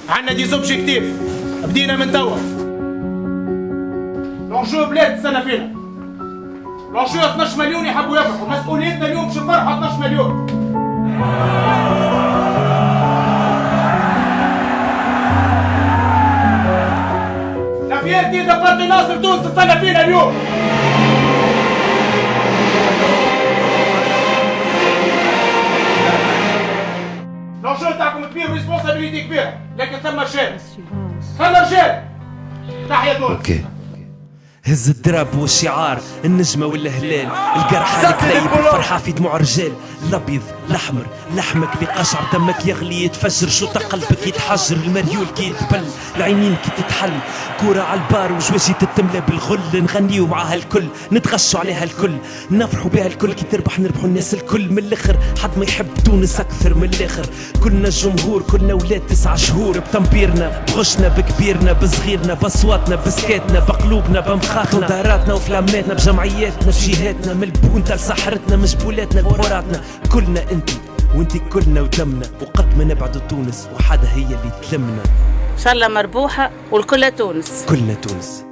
عندنا دي زوبجيكتيف بدينا من توا. لونجو بلاد تستنى فينا. لونجو 12 مليون يحبوا يفرحوا، مسؤوليتنا اليوم باش نفرحوا 12 مليون. لا فيرتي دا بارتي ناصر تونس تستنى فينا اليوم. لونجو تاعكم كبير وريسبونسابيلتي كبيرة، لكن ثم رجال. ثم رجال. تحية تونس. اوكي. هز الدراب والشعار، النجمة والهلال، القرحة الكليب، الفرحة في دموع رجال، الأبيض الأحمر، لحمك بقشعر، دمك يغلي يتفجر، شوط قلبك يتحجر، المريول كي يتبل، العينين كي تتحل، كورة على البار وجواجي تتملى بالغل، نغنيو معاها الكل، نتغشوا عليها الكل، نفرحوا بها الكل، كي تربح نربحوا الناس الكل، من الآخر حد ما يحب تونس أكثر من الآخر، كلنا الجمهور، كلنا ولاد 9 شهور، بتنبيرنا، بغشنا، بكبيرنا، بصغيرنا، بصواتنا، بسكاتنا، بقلوبنا، بمخاخنا، داراتنا وفلاماتنا، بجمعياتنا، بجهاتنا، من البونتا لسحرتنا، من جبولاتنا لبوراتنا، كلنا انتي وانتي كلنا ودمنا، وقد ما نبعدوا تونس وحدا هي اللي تلمنا. ان شاء الله مربوحة والكل تونس. كلنا تونس.